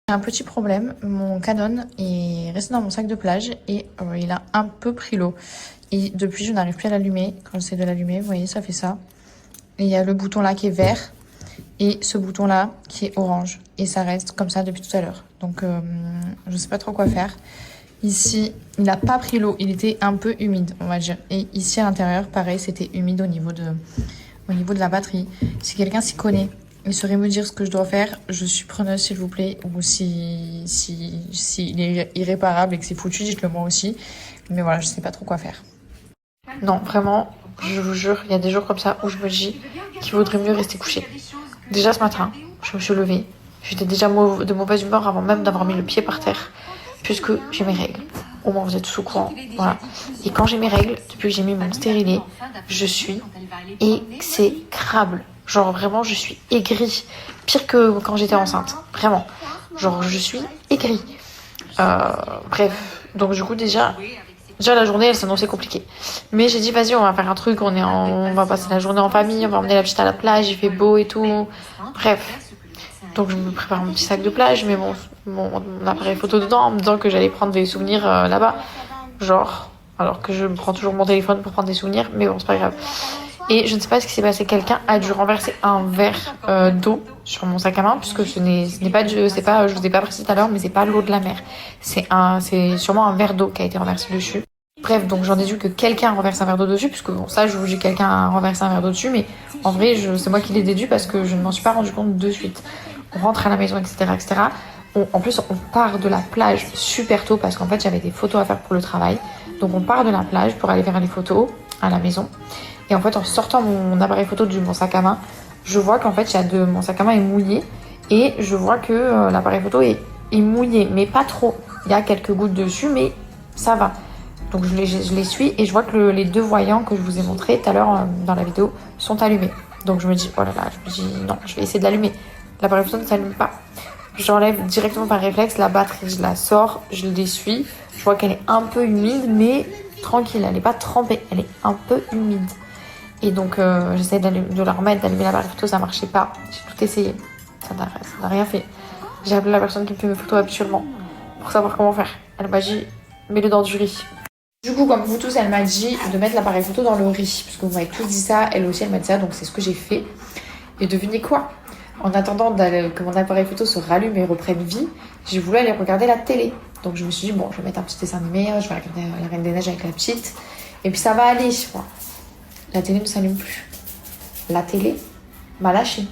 J'ai un petit problème, mon Canon est resté dans mon sac de plage et il a un peu pris l'eau. Et depuis, je n'arrive plus à l'allumer. Quand j'essaie de l'allumer, vous voyez, ça fait ça. Et il y a le bouton là qui est vert et ce bouton là qui est orange. Et ça reste comme ça depuis tout à l'heure. Donc, je ne sais pas trop quoi faire. Ici, il n'a pas pris l'eau, il était un peu humide, on va dire. Et ici, à l'intérieur, pareil, c'était humide au niveau de la batterie. Si quelqu'un s'y connaît, il saurait me dire ce que je dois faire. Je suis preneuse, s'il vous plaît. Ou si il est irréparable et que c'est foutu, dites-le moi aussi. Mais voilà, je sais pas trop quoi faire. Non, vraiment, je vous jure, il y a des jours comme ça où je me dis qu'il vaudrait mieux rester couché. Déjà ce matin, je me suis levée. J'étais déjà de mauvaise humeur avant même d'avoir mis le pied par terre. Puisque j'ai mes règles. Au moins, vous êtes tous au courant. Voilà. Et quand j'ai mes règles, depuis que j'ai mis mon stérilet, je suis exécrable. Genre vraiment, je suis aigrie. Pire que quand j'étais enceinte. Vraiment. Genre, je suis aigrie. Bref. Donc du coup, déjà la journée, elle s'annonçait compliquée. Mais j'ai dit, vas-y, on va faire un truc. On va passer la journée en famille. On va emmener la petite à la plage. Il fait beau et tout. Bref. Donc je me prépare mon petit sac de plage, mais mon appareil photo dedans, en me disant que j'allais prendre des souvenirs là-bas. Genre, alors que je prends toujours mon téléphone pour prendre des souvenirs, mais bon, c'est pas grave. Et je ne sais pas ce qui s'est passé, quelqu'un a dû renverser un verre d'eau sur mon sac à main, puisque ce n'est pas je vous ai pas précisé tout à l'heure, mais c'est pas l'eau de la mer. C'est sûrement un verre d'eau qui a été renversé dessus. Bref, donc j'en déduis que quelqu'un a renversé un verre d'eau dessus, puisque bon, ça, je vous dis quelqu'un a renversé un verre d'eau dessus, mais en vrai, c'est moi qui l'ai déduit parce que je ne m'en suis pas rendu compte de suite. On rentre à la maison, etc., etc. En plus, on part de la plage super tôt parce qu'en fait, j'avais des photos à faire pour le travail. Donc, on part de la plage pour aller faire les photos à la maison. Et en fait, en sortant mon appareil photo de mon sac à main, je vois qu'en fait, mon sac à main est mouillé. Et je vois que l'appareil photo est mouillé, mais pas trop. Il y a quelques gouttes dessus, mais ça va. Donc, je les suis et je vois que les deux voyants que je vous ai montrés tout à l'heure dans la vidéo sont allumés. Donc, je me dis, oh là là, je me dis, non, je vais essayer de l'allumer. L'appareil photo ne s'allume pas. J'enlève directement par réflexe la batterie, je la sors, je l'essuie. Je vois qu'elle est un peu humide, mais tranquille, elle n'est pas trempée, elle est un peu humide. Et donc j'essaie de la remettre, d'allumer l'appareil photo, ça marchait pas. J'ai tout essayé, ça n'a rien fait. J'ai appelé la personne qui me fait mes photos habituellement pour savoir comment faire. Elle m'a dit, mets-le dans du riz. Du coup, comme vous tous, elle m'a dit de mettre l'appareil photo dans le riz, parce que vous m'avez tous dit ça, elle aussi elle m'a dit ça, donc c'est ce que j'ai fait. Et devinez quoi ? En attendant que mon appareil photo se rallume et reprenne vie, j'ai voulu aller regarder la télé. Donc je me suis dit, bon, je vais mettre un petit dessin animé, je vais regarder La Reine des Neiges avec la petite. Et puis ça va aller, je crois. La télé ne s'allume plus. La télé m'a lâché.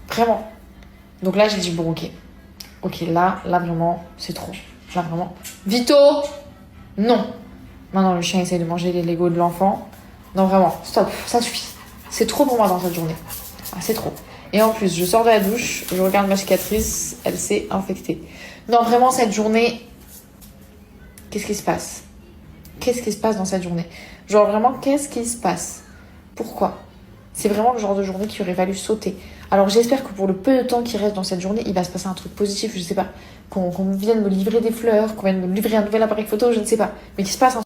Vraiment. Donc là, j'ai dit, bon, ok. Ok, là vraiment, c'est trop. Là, vraiment. Vito! Non. Maintenant, le chien essaie de manger les Legos de l'enfant. Non, vraiment, stop, ça suffit. C'est trop pour moi dans cette journée. Ah, c'est trop. Et en plus, je sors de la douche, je regarde ma cicatrice, elle s'est infectée. Non, vraiment, cette journée, qu'est-ce qui se passe? Qu'est-ce qui se passe dans cette journée? Genre, vraiment, qu'est-ce qui se passe? Pourquoi? C'est vraiment le genre de journée qui aurait fallu sauter. Alors, j'espère que pour le peu de temps qui reste dans cette journée, il va se passer un truc positif, je sais pas. Qu'on vienne me livrer des fleurs, qu'on vienne me livrer un nouvel appareil photo, je ne sais pas. Mais qu'il se passe un